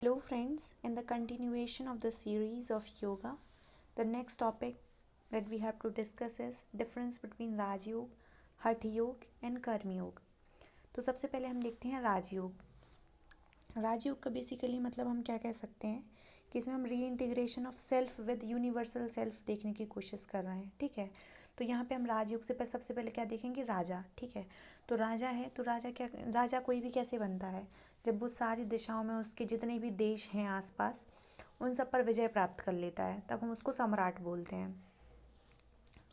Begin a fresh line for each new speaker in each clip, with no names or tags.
Hello, friends. In the continuation of the series of yoga, the next topic that we have to discuss is difference between राजयोग, हठ योग and कर्म योग। तो सबसे पहले हम देखते हैं राजयोग। राजयोग का बेसिकली मतलब हम क्या कह सकते हैं कि इसमें हम री integration of self with universal self देखने की कोशिश कर रहे हैं। ठीक है, तो यहाँ पे हम राजयोग से सबसे पहले क्या देखेंगे, राजा। ठीक है, तो राजा है तो राजा कोई भी कैसे बनता है, जब वो सारी दिशाओं में उसके जितने भी देश हैं आसपास उन सब पर विजय प्राप्त कर लेता है, तब हम उसको सम्राट बोलते हैं।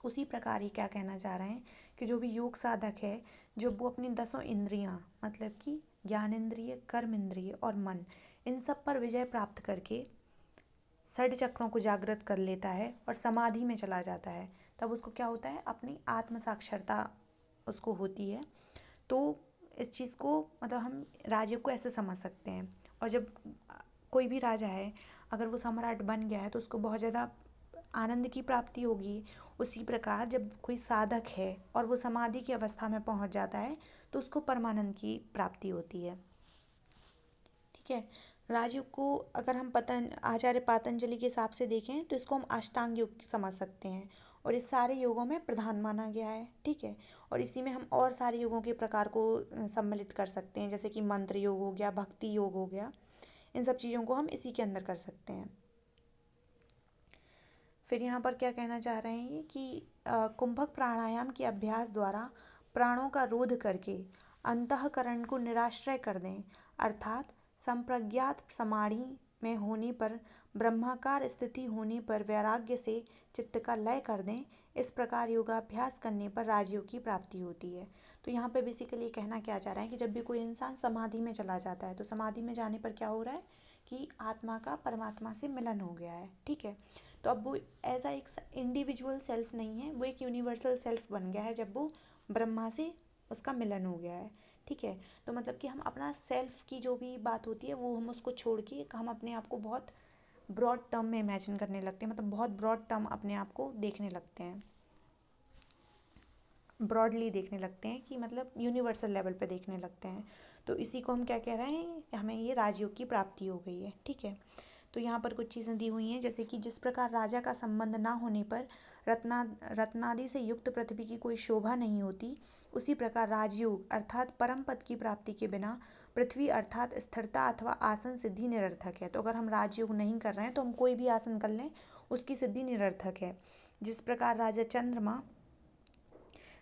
उसी प्रकार ही क्या कहना चाह रहे हैं कि जो भी योग साधक है, जब वो अपनी 10 इंद्रियां मतलब कि ज्ञान इंद्रिय, कर्म इंद्रिय और मन, इन सब पर विजय प्राप्त करके षड चक्रों को जागृत कर लेता है और समाधि में चला जाता है, तब उसको क्या होता है, अपनी आत्म साक्षरता उसको होती है। तो इस चीज़ को मतलब हम राजयोग को ऐसे समझ सकते हैं। और जब कोई भी राजा है, अगर वो सम्राट बन गया है तो उसको बहुत ज़्यादा आनंद की प्राप्ति होगी। उसी प्रकार जब कोई साधक है और वो समाधि की अवस्था में पहुंच जाता है तो उसको परमानंद की प्राप्ति होती है। ठीक है, राजयोग को अगर हम आचार्य पातंजलि के हिसाब से देखें तो इसको हम अष्टांग योग समझ सकते हैं और इस सारे योगों में प्रधान माना गया है। ठीक है, और इसी में हम और सारे योगों के प्रकार को सम्मिलित कर सकते हैं, जैसे कि मंत्र योग हो गया, भक्ति योग हो गया, इन सब चीज़ों को हम इसी के अंदर कर सकते हैं। फिर यहाँ पर क्या कहना चाह रहे हैं कि कुंभक प्राणायाम के अभ्यास द्वारा प्राणों का रोध करके अंतःकरण को निराश्रय कर दें, अर्थात संप्रज्ञात समाधि में होने पर, ब्रह्माकार स्थिति होने पर वैराग्य से चित्त का लय कर दें। इस प्रकार योगाभ्यास करने पर राजयोग की प्राप्ति होती है। तो यहाँ पे बेसिकली कहना क्या चाह रहा है कि जब भी कोई इंसान समाधि में चला जाता है तो समाधि में जाने पर क्या हो रहा है कि आत्मा का परमात्मा से मिलन हो गया है। ठीक है, तो अब वो ऐसा एक इंडिविजुअल सेल्फ नहीं है, वो एक यूनिवर्सल सेल्फ बन गया है जब वो ब्रह्मा से उसका मिलन हो गया है। ठीक है, तो मतलब कि हम अपना सेल्फ की जो भी बात होती है वो हम उसको छोड़ के हम अपने आप को बहुत ब्रॉड टर्म में इमेजिन करने लगते हैं, मतलब बहुत ब्रॉड टर्म अपने आप को देखने लगते हैं, ब्रॉडली देखने लगते हैं कि मतलब यूनिवर्सल लेवल पे देखने लगते हैं। तो इसी को हम क्या कह रहे हैं कि हमें ये राजयोग की प्राप्ति हो गई है। ठीक है, तो यहाँ पर कुछ चीज़ें दी हुई हैं, जैसे कि जिस प्रकार राजा का संबंध ना होने पर रत्नादि से युक्त पृथ्वी की कोई शोभा नहीं होती, उसी प्रकार राजयोग अर्थात परम पद की प्राप्ति के बिना पृथ्वी अर्थात स्थिरता अथवा आसन सिद्धि निरर्थक है। तो अगर हम राजयोग नहीं कर रहे हैं तो हम कोई भी आसन कर लें, उसकी सिद्धि निरर्थक है। जिस प्रकार राजा चंद्रमा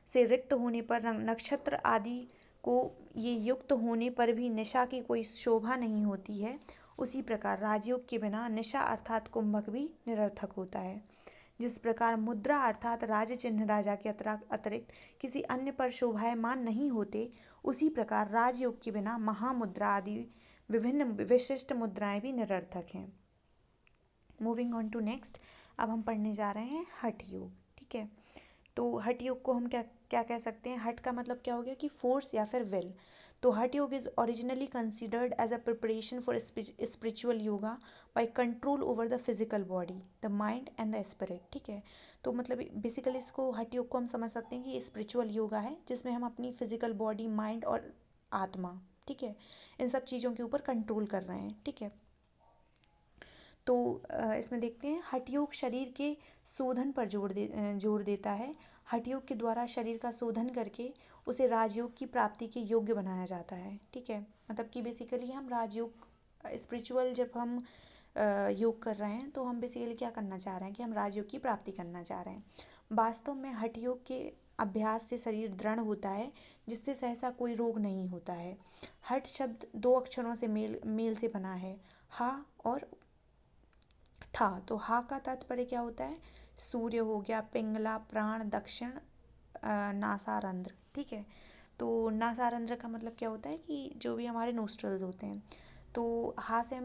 से रिक्त होने पर नक्षत्र आदि को ये युक्त होने पर भी निशा की कोई शोभा नहीं होती है, उसी प्रकार राजयोग के बिना निशा अर्थात कुंभक भी निरर्थक होता है। जिस प्रकार मुद्रा अर्थात राज चिन्ह राजा के अतिरिक्त किसी अन्य पर शोभायमान नहीं होते, उसी प्रकार राजयोग के बिना महामुद्रा आदि विभिन्न विशिष्ट मुद्राएं भी निरर्थक हैं। मूविंग ऑन टू नेक्स्ट, अब हम पढ़ने जा रहे हैं हठ योग। ठीक है, तो हठ योग को हम क्या क्या कह सकते हैं, हठ का मतलब क्या हो गया कि फोर्स या फिर विल। तो hatha yoga is originally considered as a preparation for spiritual yoga by control over the physical body, the mind and the spirit. ठीक है, तो मतलब बेसिकली इसको हठ योग को हम समझ सकते हैं कि ये स्पिरिचुअल योगा है जिसमें हम अपनी फिजिकल बॉडी, माइंड और आत्मा, ठीक है, इन सब चीज़ों के ऊपर कंट्रोल कर रहे हैं। ठीक है, तो इसमें देखते हैं हठ योग शरीर के शोधन पर जोर देता है। हठ योग के द्वारा शरीर का शोधन करके उसे राजयोग की प्राप्ति के योग्य बनाया जाता है। ठीक है, मतलब कि बेसिकली हम राजयोग स्पिरिचुअल जब हम योग कर रहे हैं तो हम बेसिकली क्या करना चाह रहे हैं कि हम राजयोग की प्राप्ति करना चाह रहे हैं। वास्तव में हठ योग के अभ्यास से शरीर दृढ़ होता है, जिससे सहसा कोई रोग नहीं होता है। हठ शब्द 2 अक्षरों से मेल से बना है, हा और ठा। तो हा का तात्पर्य क्या होता है, सूर्य हो गया, पिंगला, प्राण, दक्षिण, नासारंध्र। ठीक है, तो नासारंध्र का मतलब क्या होता है कि जो भी हमारे नोस्ट्रल्स होते हैं। तो हा से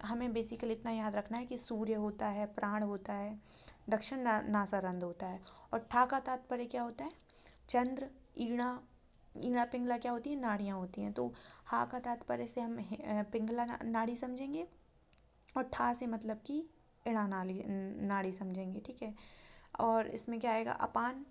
हमें बेसिकली इतना याद रखना है कि सूर्य होता है, प्राण होता है, दक्षिण नासारंध्र होता है। और ठा का तात्पर्य क्या होता है, चंद्र, ईणा। ईणा पिंगला क्या होती है, नाड़ियाँ होती हैं। तो हा का तात्पर्य से हम पिंगला नाड़ी समझेंगे और ठा से मतलब कि इड़ा नाड़ी समझेंगे। ठीक है, और इसमें क्या आएगा, अपान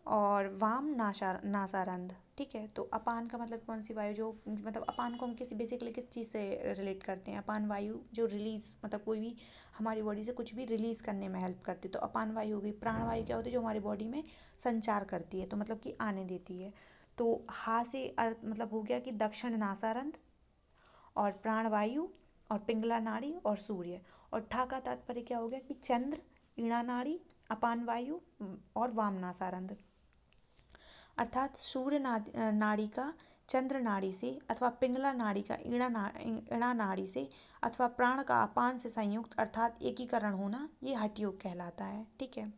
और वाम नासारंध्र। ठीक है। तो अपान का मतलब कौन सी वायु, जो मतलब अपान को हम किसी बेसिकली किस चीज़ से रिलेट करते हैं? अपान वायु जो रिलीज, मतलब कोई भी हमारी बॉडी से कुछ भी रिलीज करने में हेल्प करती है, तो अपान वायु हो गई। प्राण वायु क्या होती है? जो हमारी बॉडी में संचार करती है, तो मतलब कि आने देती है। तो हा से अर्थ मतलब हो गया कि दक्षिण नासारंध्र, और प्राणवायु, और पिंगला नाड़ी, और सूर्य। और ठा का तात्पर्य क्या हो गया कि चंद्र, ईणा नाड़ी, अपान वायु और वाम नासारंध्र। अर्थात सूर्य नाड़ी का चंद्र नाड़ी से, अथवा पिंगला नाड़ी का ईणा नाड़ी से, अथवा प्राण का अपान से संयुक्त अर्थात एकीकरण होना, ये हठ योग कहलाता है। ठीक है।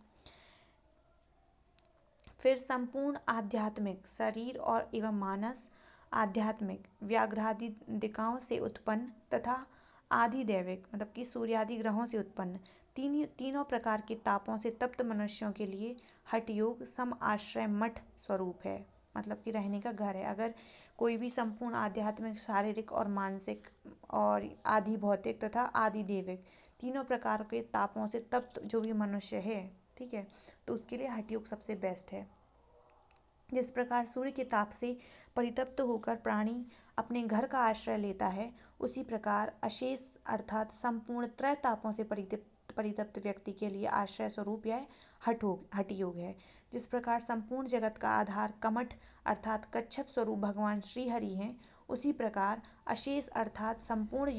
फिर संपूर्ण आध्यात्मिक शरीर और एवं मानस, आध्यात्मिक व्याघ्रादिकाओं से उत्पन्न तथा आधिदैविक मतलब कि सूर्यादि ग्रहों से उत्पन्न तीनों प्रकार के तापों से तप्त मनुष्यों के लिए हठ योग सम आश्रय मठ स्वरूप है, मतलब कि रहने का घर है। अगर कोई भी संपूर्ण आध्यात्मिक, शारीरिक और मानसिक और आधि भौतिक तथा आदि देविक तीनों प्रकार के तापों से तप्त जो भी मनुष्य है, ठीक है, तो उसके लिए हठ योग सबसे बेस्ट है। जिस प्रकार सूर्य के ताप से परितप्त होकर प्राणी अपने घर का आश्रय लेता है, उसी प्रकार अशेष अर्थात संपूर्ण त्रय तापों से परितप्त व्यक्ति के लिए आश्रय स्वरूप यह हठ योग है। जिस प्रकार संपूर्ण जगत का आधार कमठ अर्थात कच्छप स्वरूप भगवान श्री हरि हैं, उसी प्रकार अशेष अर्थात संपूर्ण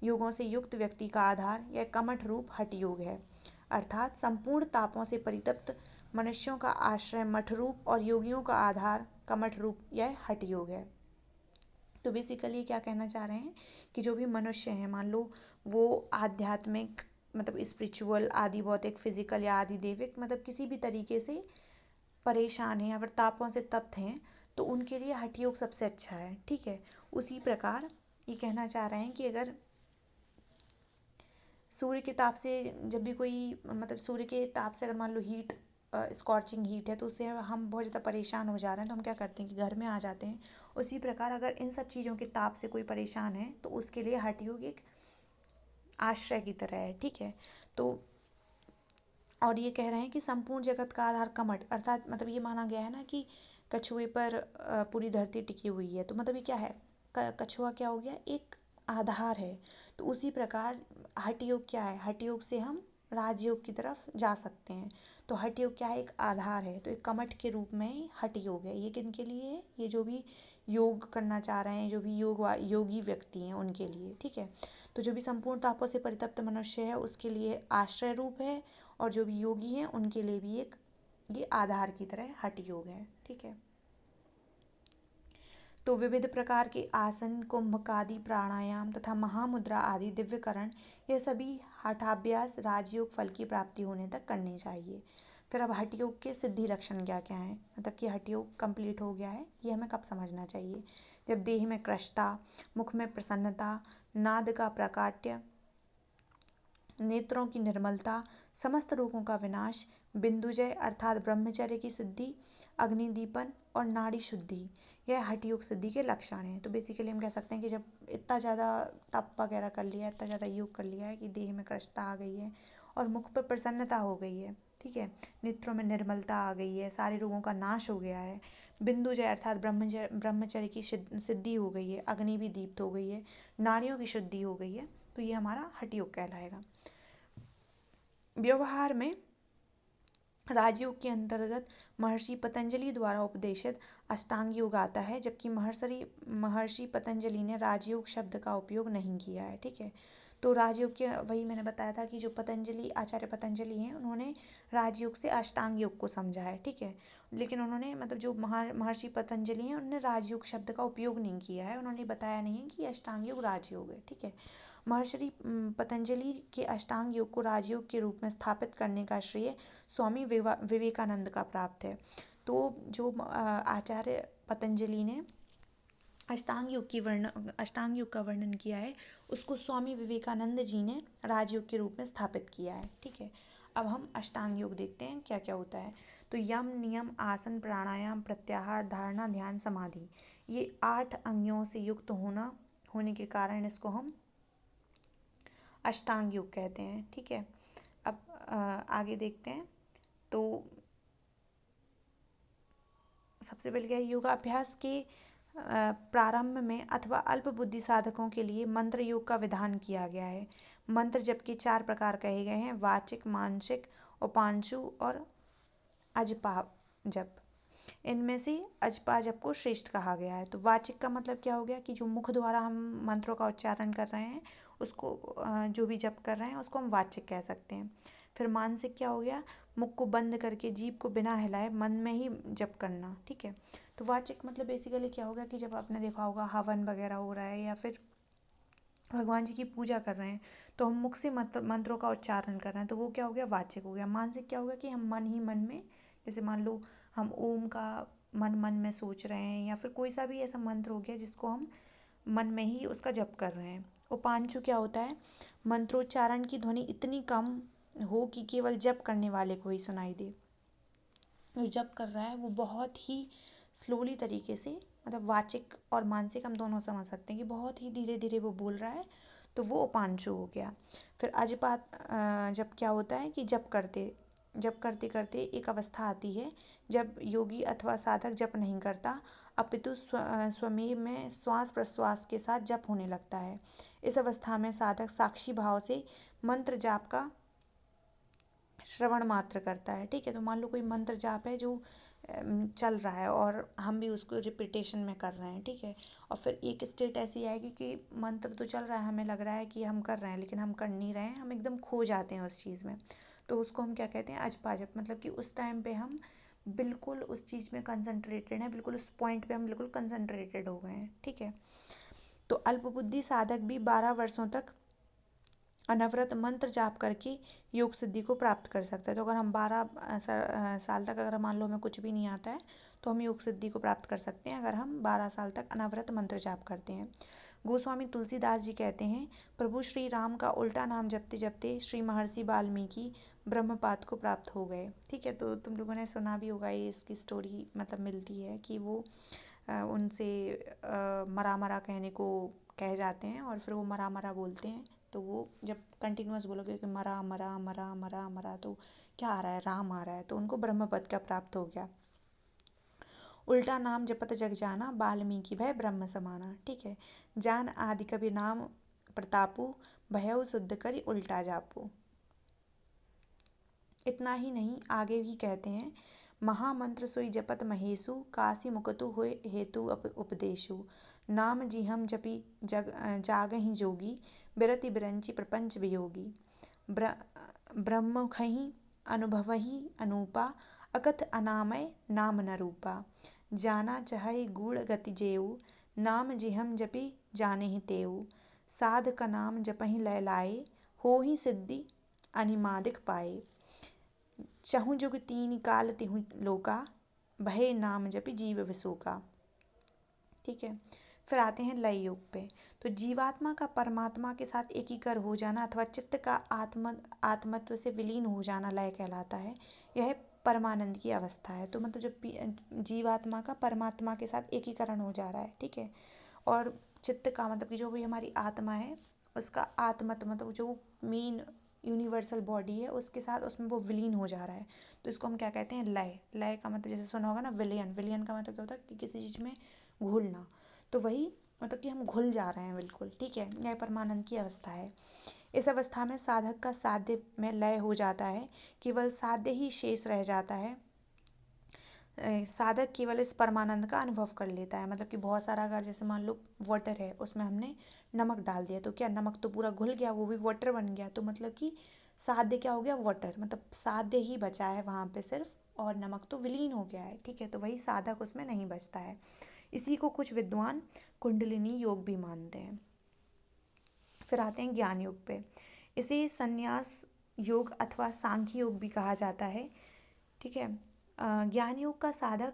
योगों से युक्त व्यक्ति का आधार यह कमठ रूप हठ योग है। अर्थात संपूर्ण तापों से परितप्त मनुष्यों का आश्रय मठ रूप और योगियों का आधार कमठ रूप यह हठ योग है। तो बेसिकली क्या कहना चाह रहे हैं कि जो भी मनुष्य हैं, मान लो वो आध्यात्मिक मतलब स्पिरिचुअल, आदि भौतिक, फिजिकल या आदि देविक मतलब किसी भी तरीके से परेशान हैं या फिर तापों से तप्त हैं, तो उनके लिए हठ योग सबसे अच्छा है। ठीक है। उसी प्रकार ये कहना चाह रहे हैं कि अगर सूर्य के ताप से जब भी कोई मतलब सूर्य के ताप से अगर मान लो हीट स्कॉर्चिंग हीट है, तो उससे हम बहुत ज़्यादा परेशान हो जा रहे हैं, तो हम क्या करते हैं कि घर में आ जाते हैं। उसी प्रकार अगर इन सब चीज़ों के ताप से कोई परेशान है, तो उसके लिए हठ योग एक आश्रय की तरह है। ठीक है। तो और ये कह रहे हैं कि संपूर्ण जगत का आधार कमठ अर्थात मतलब ये माना गया है ना कि कछुए पर पूरी धरती टिकी हुई है, तो मतलब ये क्या है, कछुआ क्या हो गया, एक आधार है। तो उसी प्रकार हठ योग क्या है, हठ योग से हम राजयोग की तरफ जा सकते हैं। तो हठ योग क्या है, एक आधार है। तो एक कमठ के रूप में ही हठ योग है। ये किन के लिए है, ये जो भी योग करना चाह रहे हैं, जो भी योगी व्यक्ति हैं उनके लिए। ठीक है। तो जो भी संपूर्ण तापों से परितप्त मनुष्य है उसके लिए आश्रय रूप है, और जो भी योगी हैं उनके लिए भी एक ये आधार की तरह हठ योग है। ठीक है। तो विविध प्रकार के आसन, कुंभकादि, प्राणायाम तथा महामुद्रा आदि दिव्यकरण, यह सभी हठाभ्यास राजयोग फल की प्राप्ति होने तक करने चाहिए। फिर अब हठ योग के सिद्धि लक्षण क्या क्या हैं, मतलब कि हठ योग कंप्लीट हो गया है, ये हमें कब समझना चाहिए? जब देह में कृशता, मुख में प्रसन्नता, नाद का प्रकाट्य, नेत्रों की निर्मलता, समस्त रोगों का विनाश, बिंदुजय अर्थात ब्रह्मचर्य की सिद्धि, अग्निदीपन और नाड़ी शुद्धि, यह हठ योग सिद्धि के लक्षण हैं। तो बेसिकली हम कह सकते हैं कि जब इतना ज़्यादा तप वगैरह कर लिया है, इतना ज़्यादा योग कर लिया है कि देह में कृशता आ गई है और मुख पर प्रसन्नता हो गई है, ठीक है, नेत्रों में निर्मलता आ गई है, सारे रोगों का नाश हो गया है, बिंदुजय अर्थात ब्रह्मचर्य की सिद्धि हो गई है, अग्नि भी दीप्त हो गई है, नाड़ियों की शुद्धि हो गई है, तो ये हमारा हठ योग कहलाएगा। व्यवहार में राजयोग के अंतर्गत महर्षि पतंजलि द्वारा उपदेशित अष्टांग योग आता है, जबकि महर्षि पतंजलि ने राजयोग शब्द का उपयोग नहीं किया है। ठीक है। तो राजयोग के वही मैंने बताया था कि जो पतंजलि आचार्य पतंजलि हैं उन्होंने राजयोग से अष्टांग योग को समझा है। ठीक है। लेकिन उन्होंने मतलब जो महर्षि पतंजलि हैं उन्होंने राजयोग शब्द का उपयोग नहीं किया है, उन्होंने बताया नहीं है कि अष्टांग योग राजयोग है। ठीक है। महर्षि पतंजलि के अष्टांग योग को राजयोग के रूप में स्थापित करने का श्रेय स्वामी विवेकानंद का प्राप्त है। तो जो आचार्य पतंजलि ने अष्टांग योग का वर्णन किया है, उसको स्वामी विवेकानंद जी ने राजयोग के रूप में स्थापित किया है। ठीक है। अब हम अष्टांग योग देखते हैं क्या क्या होता है। तो यम, नियम, आसन, प्राणायाम, प्रत्याहार, धारणा, ध्यान, समाधि, ये 8 अंगों से युक्त होने के कारण इसको हम अष्टांग योग कहते हैं। ठीक है। अब आगे देखते हैं। तो सबसे पहले क्या है, योगाभ्यास के प्रारंभ में अथवा अल्प बुद्धि साधकों के लिए मंत्र योग का विधान किया गया है। मंत्र जप के 4 प्रकार कहे गए हैं, वाचिक, मानसिक, उपांशु और अजपा जप। इनमें से अजपा जप को श्रेष्ठ कहा गया है। तो वाचिक का मतलब क्या हो गया कि जो मुख द्वारा हम मंत्रों का उच्चारण कर रहे हैं उसको, जो भी जप कर रहे हैं उसको हम वाचिक कह सकते हैं। फिर मानसिक क्या हो गया, मुख को बंद करके जीभ को बिना हिलाए मन में ही जप करना, ठीक है। तो वाचिक मतलब बेसिकली क्या होगा कि जब आपने देखा होगा हवन वगैरह हो रहा है या फिर भगवान जी की पूजा कर रहे हैं तो हम मुख से मंत्रों का उच्चारण कर रहे हैं, तो वो क्या हो गया, वाचिक हो गया। मानसिक क्या होगा कि हम मन ही मन में, जैसे मान लो हम ओम का मन मन में सोच रहे हैं या फिर कोई सा भी ऐसा मंत्र हो गया जिसको हम मन में ही उसका जप कर रहे हैं। उपांशु क्या होता है, मंत्रोच्चारण की ध्वनि इतनी कम हो कि केवल जप करने वाले को ही सुनाई दे। जो जप कर रहा है वो बहुत ही स्लोली तरीके से, मतलब वाचिक और मानसिक हम दोनों समझ सकते हैं कि बहुत ही धीरे धीरे वो बोल रहा है, तो वो उपांशु हो गया। फिर अजपात जब क्या होता है कि जप करते करते एक अवस्था आती है जब योगी अथवा साधक जप नहीं करता अपितु स्वमेव में श्वास प्रश्वास के साथ जप होने लगता है। इस अवस्था में साधक साक्षी भाव से मंत्र जाप का श्रवण मात्र करता है, ठीक है। तो मान लो कोई मंत्र जाप है जो चल रहा है और हम भी उसको रिपीटेशन में कर रहे हैं, ठीक है। और फिर एक स्टेट ऐसी आएगी कि मंत्र तो चल रहा है, हमें लग रहा है कि हम कर रहे हैं लेकिन हम कर नहीं रहे हैं, हम एकदम खो जाते हैं उस चीज़ में, तो उसको हम क्या कहते हैं, अजपा जप। मतलब कि उस टाइम पे हम बिल्कुल उस चीज़ में कंसंट्रेटेड हैं, बिल्कुल उस पॉइंट पे हम बिल्कुल कंसंट्रेटेड हो गए हैं, ठीक है। तो अल्पबुद्धि साधक भी 12 वर्षों तक अनवरत मंत्र जाप करके योग सिद्धि को प्राप्त कर सकता है। तो अगर हम 12 साल तक, अगर मान लो हमें कुछ भी नहीं आता है तो हम योग सिद्धि को प्राप्त कर सकते हैं अगर हम 12 साल तक अनवरत मंत्र जाप करते हैं। गोस्वामी तुलसीदास जी कहते हैं, प्रभु श्री राम का उल्टा नाम जपते जपते श्री महर्षि वाल्मीकि ब्रह्मपाद को प्राप्त हो गए, ठीक है। तो तुम लोगों ने सुना भी होगा, ये इसकी स्टोरी मतलब मिलती है कि वो उनसे मरा मरा कहने को कह जाते हैं और फिर वो मरा मरा बोलते हैं। तो वो जब कंटिन्यूअस बोलोगे कि मरा मरा मरा मरा मरा, तो क्या आ रहा है, राम आ रहा है, तो उनको ब्रह्म पद का प्राप्त हो गया। उल्टा नाम जपत जग जाना, वाल्मीकि भय ब्रह्म समाना, ठीक है। जान आदि कबीर नाम प्रतापु, भयउ शुद्ध करी उल्टा जापू। इतना ही नहीं, आगे भी कहते हैं, महामंत्र सोई जपत महेशु, काशी मुकतु होय हेतु उपदेशु। नाम जिहम जपि जागहि जोगी, बिरति बिरंचि प्रपंच वियोगी। ब्रह्मखहि अनुभवहि अनूपा, अकथ अनामय नाम न रूपा। जाना चहै गूढ़ गति जेऊ, नाम जिहम जपि जानेहि तेऊ। साध का नाम जपहि लय लाए, होहि सिद्धि अनिमादिक पाए। चहु जुग तीन काल तिहु लोका, भय नाम जपि जीव विशोका, ठीक है। फिर आते हैं लय योग पे। तो जीवात्मा का परमात्मा के साथ एकीकर हो जाना अथवा चित्त का आत्मत्व से विलीन हो जाना लय कहलाता है। यह परमानंद की अवस्था है। तो मतलब जब जीवात्मा का परमात्मा के साथ एकीकरण हो जा रहा है, ठीक है। और चित्त का मतलब कि जो भी हमारी आत्मा है उसका आत्मत्व, मतलब जो मेन यूनिवर्सल बॉडी है उसके साथ उसमें वो विलीन हो जा रहा है, तो इसको हम क्या कहते हैं, लय। लय का मतलब जैसे सुना होगा ना, विलयन। विलयन का मतलब क्या होता है कि किसी चीज़ में घुलना, तो वही मतलब कि हम घुल जा रहे हैं बिल्कुल, ठीक है। यह परमानंद की अवस्था है। इस अवस्था में साधक का साध्य में लय हो जाता है, केवल साध्य ही शेष रह जाता है। साधक केवल इस परमानंद का अनुभव कर लेता है। मतलब कि बहुत सारा, अगर जैसे मान लो वाटर है, उसमें हमने नमक डाल दिया, तो क्या नमक तो पूरा घुल गया, वो भी वाटर बन गया, तो मतलब कि साध्य क्या हो गया, वाटर, मतलब साध्य ही बचा है वहाँ पे सिर्फ, और नमक तो विलीन हो गया है, ठीक है। तो वही साधक उसमें नहीं बचता है। इसी को कुछ विद्वान कुंडलिनी योग भी मानते हैं। फिर आते हैं ज्ञान योग पे। इसे संन्यास योग अथवा सांख्य योग भी कहा जाता है, ठीक है। ज्ञान योग का साधक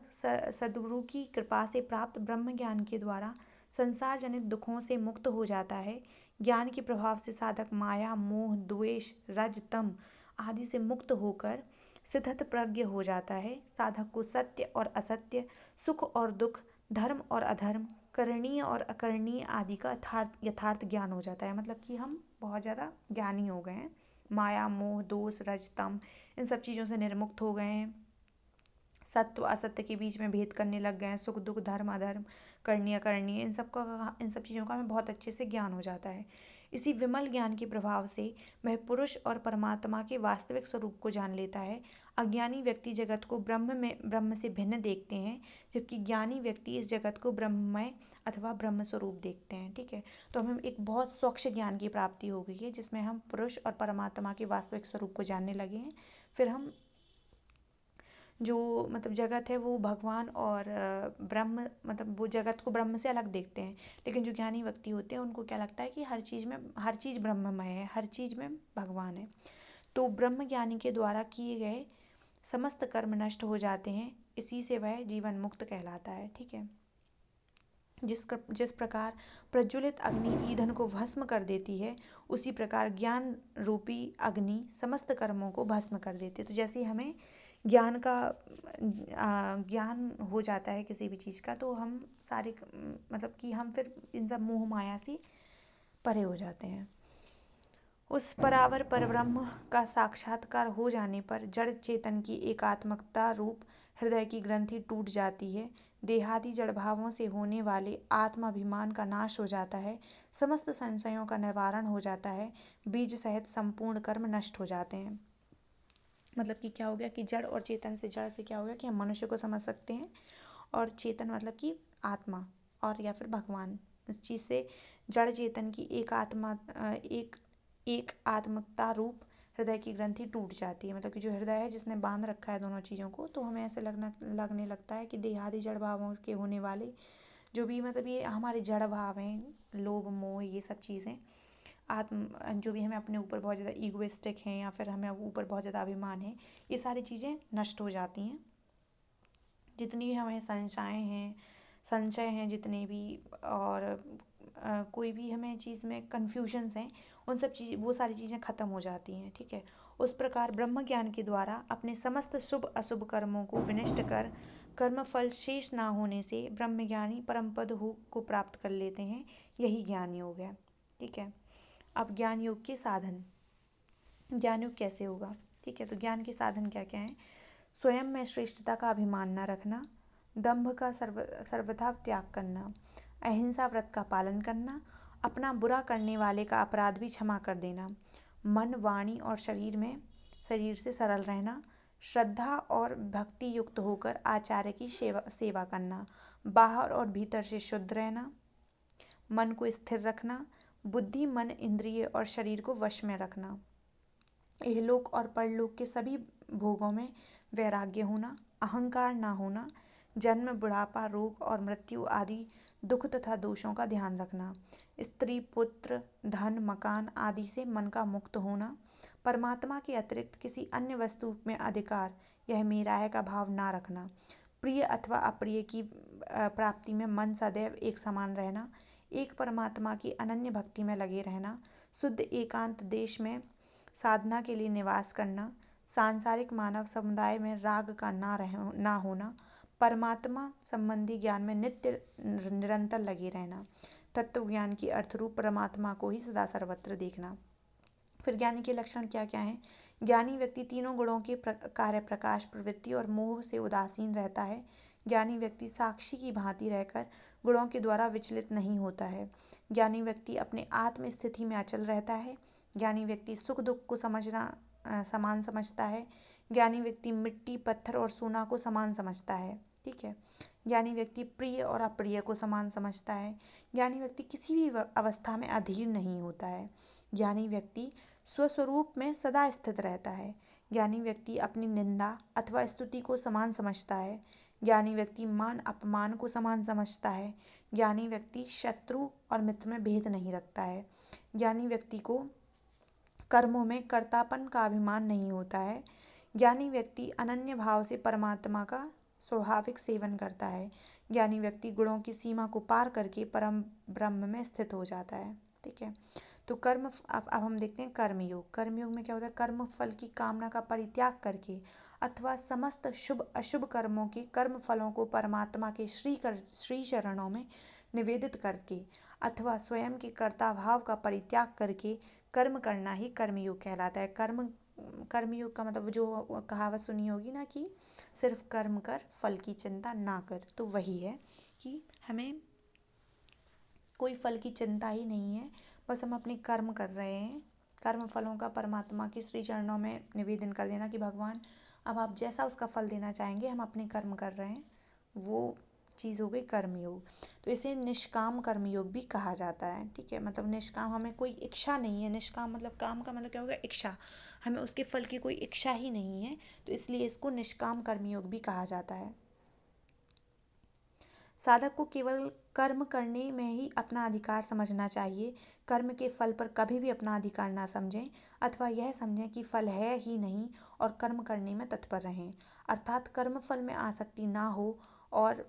सद्गुरु की कृपा से प्राप्त ब्रह्म ज्ञान के द्वारा संसार जनित दुखों से मुक्त हो जाता है। ज्ञान के प्रभाव से साधक माया, मोह, द्वेष, रज, तम आदि से मुक्त होकर सिद्ध प्रज्ञ हो जाता है। साधक को सत्य और असत्य, सुख और दुख, धर्म और अधर्म, करणीय और अकरणीय आदि का यथार्थ ज्ञान हो जाता है। मतलब कि हम बहुत ज़्यादा ज्ञानी हो गए हैं, माया, मोह, दोष, रज, तम इन सब चीज़ों से निर्मुक्त हो गए हैं। सत्य असत्य के बीच में भेद करने लग गए हैं, सुख दुख धर्म अधर्म करनी अकरनी, इन सब चीज़ों का हमें बहुत अच्छे से ज्ञान हो जाता है। इसी विमल ज्ञान के प्रभाव से वह पुरुष और परमात्मा के वास्तविक स्वरूप को जान लेता है। अज्ञानी व्यक्ति जगत को ब्रह्म से भिन्न देखते हैं, जबकि ज्ञानी व्यक्ति इस जगत को ब्रह्ममय अथवा ब्रह्म स्वरूप देखते हैं। ठीक है, तो हमें एक बहुत स्वच्छ ज्ञान की प्राप्ति हो गई है, जिसमें हम पुरुष और परमात्मा के वास्तविक स्वरूप को जानने लगे हैं। फिर हम जो मतलब जगत है वो भगवान और ब्रह्म, मतलब वो जगत को ब्रह्म से अलग देखते हैं। लेकिन जो ज्ञानी व्यक्ति होते हैं उनको क्या लगता है कि हर चीज़ ब्रह्ममय है, हर चीज़ में भगवान है। तो ब्रह्म ज्ञानी के द्वारा किए गए समस्त कर्म नष्ट हो जाते हैं, इसी से वह जीवन मुक्त कहलाता है। ठीक है, जिस प्रकार प्रज्वलित अग्नि ईंधन को भस्म कर देती है, उसी प्रकार ज्ञान रूपी अग्नि समस्त कर्मों को भस्म कर देती है। तो जैसे ही हमें ज्ञान हो जाता है किसी भी चीज़ का, तो हम सारे मतलब कि हम फिर इन सब मोह माया से परे हो जाते हैं। उस परावर परब्रह्म का साक्षात्कार हो जाने पर जड़ चेतन की एकात्मकता रूप हृदय की ग्रंथि टूट जाती है, देहादि जड़ भावों से होने वाले आत्माभिमान का नाश हो जाता है, समस्त संशयों का निवारण हो जाता है, बीज सहित संपूर्ण कर्म नष्ट हो जाते हैं। मतलब कि क्या हो गया कि जड़ और चेतन से, जड़ से क्या हो गया कि हम मनुष्य को समझ सकते हैं, और चेतन मतलब कि आत्मा और या फिर भगवान, इस चीज़ से जड़ चेतन की एक आत्मकता रूप हृदय की ग्रंथि टूट जाती है। मतलब कि जो हृदय है जिसने बांध रखा है दोनों चीज़ों को, तो हमें ऐसे लगने लगता है कि देहादि जड़ भावों के होने वाले जो भी मतलब ये हमारे जड़ भाव हैं, लोभ मोह ये सब चीज़ें, जो भी हमें अपने ऊपर बहुत ज़्यादा ईगोइस्टिक हैं या फिर हमें ऊपर बहुत ज़्यादा अभिमान है, ये सारी चीज़ें नष्ट हो जाती हैं। जितनी भी हमें संशय हैं जितने भी, और कोई भी हमें चीज़ में कन्फ्यूजन्स हैं, वो सारी चीज़ें ख़त्म हो जाती हैं। ठीक है, उस प्रकार ब्रह्म ज्ञान के द्वारा अपने समस्त शुभ अशुभ कर्मों को विनष्ट कर कर्म फल शेष ना होने से ब्रह्मज्ञानी परम पद को प्राप्त कर लेते हैं। यही ज्ञान योग है। ठीक है, अब ज्ञान योग के साधन, ज्ञान योग कैसे होगा? ठीक है, तो ज्ञान के साधन क्या क्या हैं? स्वयं में श्रेष्ठता का अभिमान न रखना, दंभ का सर्वथा त्याग करना, अहिंसा व्रत का पालन करना, अपना बुरा करने वाले का अपराध भी क्षमा कर देना, मन वाणी और शरीर से सरल रहना, श्रद्धा और भक्ति युक्त होकर आचार्य की सेवा करना, बाहर और भीतर से शुद्ध रहना, मन को स्थिर रखना, बुद्धि मन इंद्रिय और शरीर को वश में रखना, इहलोक और परलोक के सभी भोगों में वैराग्य होना, अहंकार ना होना, जन्म बुढ़ापा रोग और मृत्यु आदि दुख तथा दोषों का ध्यान रखना, स्त्री पुत्र धन मकान आदि से मन का मुक्त होना, परमात्मा के अतिरिक्त किसी अन्य वस्तु में अधिकार, यह मेरा है का भाव ना रखना, प्रिय अथवा अप्रिय की प्राप्ति में मन सदैव एक समान रहना, एक परमात्मा की अनन्य भक्ति में लगे रहना, शुद्ध एकांत देश में साधना के लिए निवास करना, सांसारिक मानव समुदाय में राग का ना होना, परमात्मा संबंधी ज्ञान में नित्य निरंतर लगे रहना, तत्व ज्ञान की अर्थरूप परमात्मा को ही सदा सर्वत्र देखना। फिर ज्ञानी के लक्षण क्या क्या हैं? ज्ञानी व्यक्ति तीनों गुणों के कार्य प्रकाश प्रवृत्ति और मोह से उदासीन रहता है। ज्ञानी व्यक्ति साक्षी की भांति रहकर गुणों के द्वारा विचलित नहीं होता है। ज्ञानी व्यक्ति अपने आत्म स्थिति में अचल रहता है। ज्ञानी व्यक्ति सुख दुख को समान समझता है। ज्ञानी व्यक्ति मिट्टी पत्थर और सोना को समान समझता है। ठीक है, ज्ञानी व्यक्ति प्रिय और अप्रिय को समान समझता है। ज्ञानी व्यक्ति किसी भी अवस्था में अधीर नहीं होता है। ज्ञानी व्यक्ति स्वस्वरूप में सदा स्थित रहता है। ज्ञानी व्यक्ति अपनी निंदा अथवा स्तुति को समान समझता है। ज्ञानी व्यक्ति मान अपमान को समान समझता है। ज्ञानी व्यक्ति शत्रु और मित्र में भेद नहीं रखता है। ज्ञानी व्यक्ति को कर्मों में कर्तापन का अभिमान नहीं होता है। ज्ञानी व्यक्ति अनन्य भाव से परमात्मा का स्वाभाविक सेवन करता है। ज्ञानी व्यक्ति गुणों की सीमा को पार करके परम ब्रह्म में स्थित हो जाता है। ठीक है, तो अब हम देखते हैं कर्मयोग। कर्मयोग में क्या होता है? कर्म फल की कामना का परित्याग करके अथवा समस्त शुभ अशुभ कर्मों के कर्म फलों को परमात्मा के श्री चरणों में निवेदित करके अथवा स्वयं के कर्ता भाव का परित्याग करके कर्म करना ही कर्मयोग कहलाता है। कर्म कर्मयोग का मतलब जो कहावत सुनी होगी ना कि सिर्फ कर्म कर फल की चिंता ना कर, तो वही है कि हमें कोई फल की चिंता ही नहीं है, बस हम अपने कर्म कर रहे हैं। कर्म फलों का परमात्मा के श्री चरणों में निवेदन कर देना कि भगवान अब आप जैसा उसका फल देना चाहेंगे, हम अपने कर्म कर रहे हैं, वो चीज़ हो गई कर्मयोग। तो इसे निष्काम कर्मयोग भी कहा जाता है, ठीक है। मतलब निष्काम, हमें कोई इच्छा नहीं है। निष्काम मतलब काम का मतलब क्या होगा, इच्छा, हमें उसके फल की कोई इच्छा ही नहीं है, तो इसलिए इसको निष्काम कर्मयोग भी कहा जाता है। साधक को केवल कर्म करने में ही अपना अधिकार समझना चाहिए। कर्म के फल पर कभी भी अपना अधिकार ना समझें, अथवा यह समझें कि फल है ही नहीं और कर्म करने में तत्पर रहें। अर्थात कर्म फल में आसक्ति ना हो और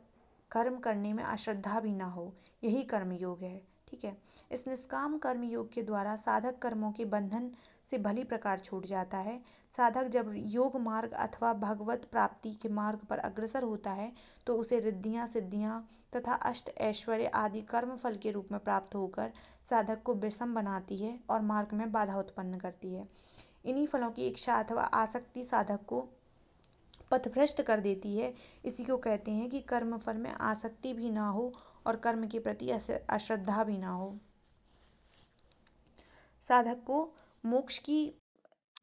कर्म करने में अश्रद्धा भी ना हो, यही कर्म योग है, ठीक है। इस निष्काम कर्म योग के द्वारा साधक कर्मों के बंधन से भली प्रकार छूट जाता है। साधक जब योग मार्ग अथवा भगवत प्राप्ति के मार्ग पर अग्रसर होता है, तो उसे रिद्धियां सिद्धियां तथा अष्ट ऐश्वर्य आदि कर्म फल के रूप में प्राप्त होकर साधक को विषम बनाती है और मार्ग में बाधा उत्पन्न करती है। इन्हीं फलों की इच्छा अथवा आसक्ति साधक को पथभ्रष्ट कर देती है। इसी को कहते हैं कि कर्म फल में आसक्ति भी ना हो और कर्म के प्रति अश्रद्धा भी ना हो। साधक को मोक्ष की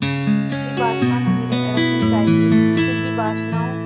वासना नहीं रखनी चाहिए, क्योंकि वासनाओं